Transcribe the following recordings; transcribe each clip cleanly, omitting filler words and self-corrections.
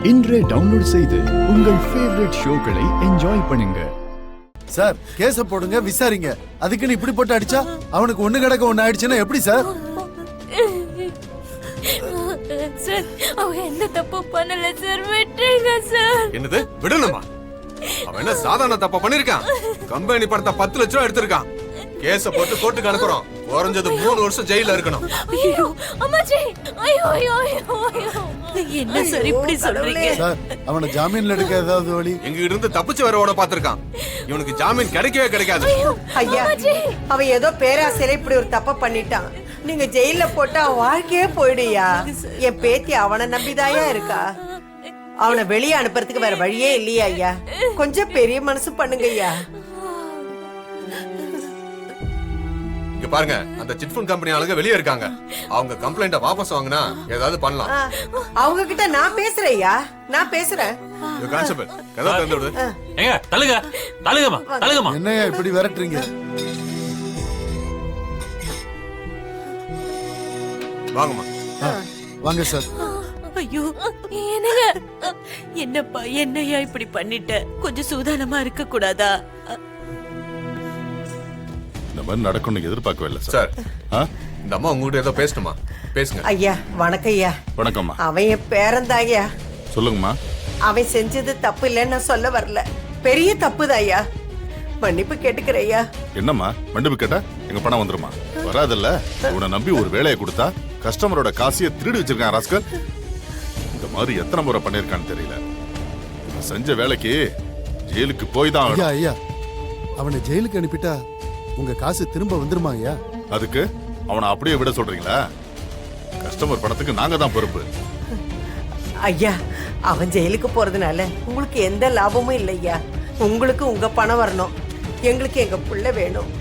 இன்றே டவுன்லோட் செய்து உங்கள் ஃபேவரட் ஷோக்களை என்ஜாய் பண்ணுங்க. சார் கேஸ போடுங்க, விசாரிங்க. அதுக்குன்னு இப்படி போட்டு அடிச்சா அவனுக்கு ஒண்ணு கிடக்க ஒண்ணு ஆயிடுச்சுன்னா எப்படி சார்? சார் அவன் எந்த தப்பு பண்ணல சார், விட்டுருங்க சார். என்னது விடணுமா? அவன் என்ன சாதாரண தப்பா பண்ணிருக்கான்? கம்பெனி பணத்தை 10 லட்சம் ரூபாய் எடுத்திருக்கான். கேஸ போட்டு கோர்ட்டுக்கு அனுப்புறோம். குறைஞ்சது 3 வருஷம் ஜெயில இருக்கணும். ஐயோ அம்மாஜி, ஐயோ ஐயோ ஐயோ ஐயோ, என்ன சார் இப்படி சொல்றீங்க? சார் அவனை ஜாமீன்ல எடுக்க ஏதாவது வழி? எங்க இருந்து தப்பிச்சு வர ஓட பாத்திருக்கான். இவனுக்கு ஜாமீன் கிடைக்கவே கிடைக்காது. ஐயா, அவன் ஏதோ பேராசையில இப்படி ஒரு தப்ப பண்ணிட்டான். நீங்க ஜெயில போட்டா வாழ்க்கையே போயிடுயா. என் பேத்தி அவனை நம்பிதாயா இருக்கா. அவனை வெளியே அனுப்புறதுக்கு வேற வழியே இல்லையா ஐயா. கொஞ்சம் பெரிய மனசு பண்ணுங்க ஐயா. இங்க பாருங்க, அந்த சிட் ஃபண்ட் கம்பெனி ஆளுங்க வெளியே இருக்காங்க. அவங்க கம்ப்ளைண்ட வாபஸ் வாங்கினா ஏதாவது பண்ணலாம். அவங்க கிட்ட நான் பேசுறேன் ஐயா, நான் பேசுறேன். கான்ஸ்டபிள் கதவை திறந்து விடு. ஏங்க தள்ளுங்க, தள்ளுங்கம்மா, தள்ளுங்கம்மா. என்னையா இப்படி விரட்டுறீங்க? வாங்கம்மா. வாங்க சார். ஐயோ என்னங்க, என்னப்பா என்னையா இப்படி பண்ணிட்ட? கொஞ்சம் சூதானமா இருக்க கூடாதா? இந்த மாதிரி நடக்கும்னு எதிர்பார்க்கவே இல்லை சார். இந்த அம்மா உங்ககிட்ட ஏதோ பேசணுமா? பேசுங்க. ஐயா வணக்கம் ஐயா. வணக்கம்மா. அவன் என் பேரந்தாயா. சொல்லுங்கம்மா. அவன் செஞ்சது தப்பு இல்லைன்னு நான் சொல்ல வரல, பெரிய தப்புதான் ஐயா. மன்னிப்பு கேட்டுக்கிறேன் ஐயா. என்னம்மா மன்னிப்பு கேட்டா எங்க பணம் வந்துருமா? வராதுல்ல. உன்னை நம்பி ஒரு வேலையை கொடுத்தா கஸ்டமரோட காசையை திருடி வச்சிருக்கான் ராஸ்கல். இந்த மாதிரி எத்தனை முறை பண்ணிருக்கான்னு தெரியல. செஞ்ச வேலைக்கு ஜெயிலுக்கு போய் தான். ஐயா ஐயா, அவனை ஜெயிலுக்கு அனுப்பிட்டா உங்க காசு திரும்ப வந்துருமா ஐயா? அதுக்கு அவனை அப்படியே விட சொல்றீங்களா? கஸ்டமர் பணத்துக்கு நாங்க தான் பொறுப்பு. ஐயா, அவன் ஜெயிலுக்கு போறதுனால உங்களுக்கு எந்த லாபமும் இல்லையா. உங்களுக்கு உங்க பணம் வரணும், எங்களுக்கு எங்க புள்ள வேணும்.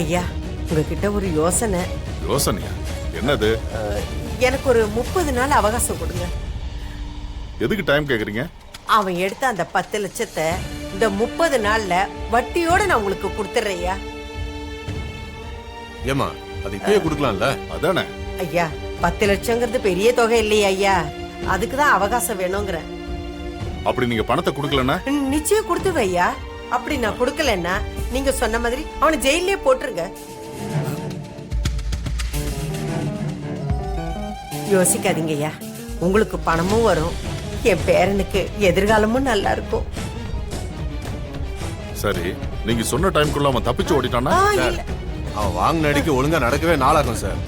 ஐயா உங்ககிட்ட ஒரு யோசனை. யோசனையா? என்னது? எனக்கு ஒரு 30 நாள் அவகாசம் கொடுங்க. எதுக்கு டைம் கேக்குறீங்க? அவன் எடுத்த அந்த 10 லட்சத்தை இந்த 30 நாள்ல வட்டியோட நான் உங்களுக்கு கொடுத்துறேன் ஐயா. ஏமா அது இப்பயே கொடுக்கலாம்ல? அதானே. ஐயா 10 லட்சங்கிறது பெரிய தொகை இல்லையா ஐயா, அதுக்குதான் அவகாசம் வேணுங்கிற. அப்படி நீங்க பணத்தை கொடுக்கலன்னா? நிச்சயம் கொடுத்துருவேன் ஐயா. அப்படி நான் கொடுக்கலன்னா நீங்க சொன்ன மாதிரி அவனை ஜெயிலே போட்டுருங்க. யோசிக்காதீங்க ஐயா, உங்களுக்கு பணமும் வரும், என் பேரனுக்கு எதிர்காலமும் நல்லா இருக்கும். சரி, நீங்க சொன்ன டைம்க்குள்ள அவன் தப்பிச்சு ஓடிட்டானா? சார், அவன் வாங்கின அடிக்கு ஒழுங்கா நடக்கவே நாளாகும் சார்.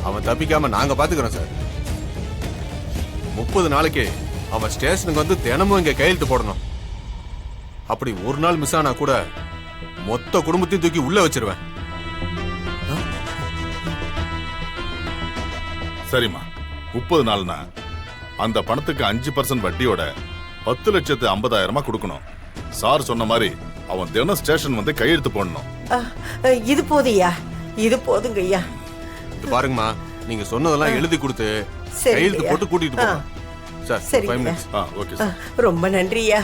அவன் தப்பிக்காம நாங்க பாத்துக்கிறோம் சார். 30 நாளைக்கு அவன் ஸ்டேஷனுக்கு வந்து தினமும் இங்க கையெழுத்து போடணும். அப்படி ஒரு நாள் மிஸ் ஆனா கூட மொத்த குடும்பத்தையும் தூக்கி உள்ள வச்சிருவேன். சரிம்மா, 30 நாள்னா அந்த பணத்துக்கு 5% வட்டியோட 10,50,000 கொடுக்கணும். சார் சொன்ன மாதிரி அவன் தினம் ஸ்டேஷன் வந்து கையெழுத்து போடணும். இது போதுயா, இது போதுங்க ஐயா. இது பாருங்கம்மா, நீங்க சொன்னதெல்லாம் எழுதி கொடுத்து கையெழுத்து போட்டு கூட்டிட்டு போங்க சார். 5 minutes. Okay sir. ரொம்ப நன்றியா.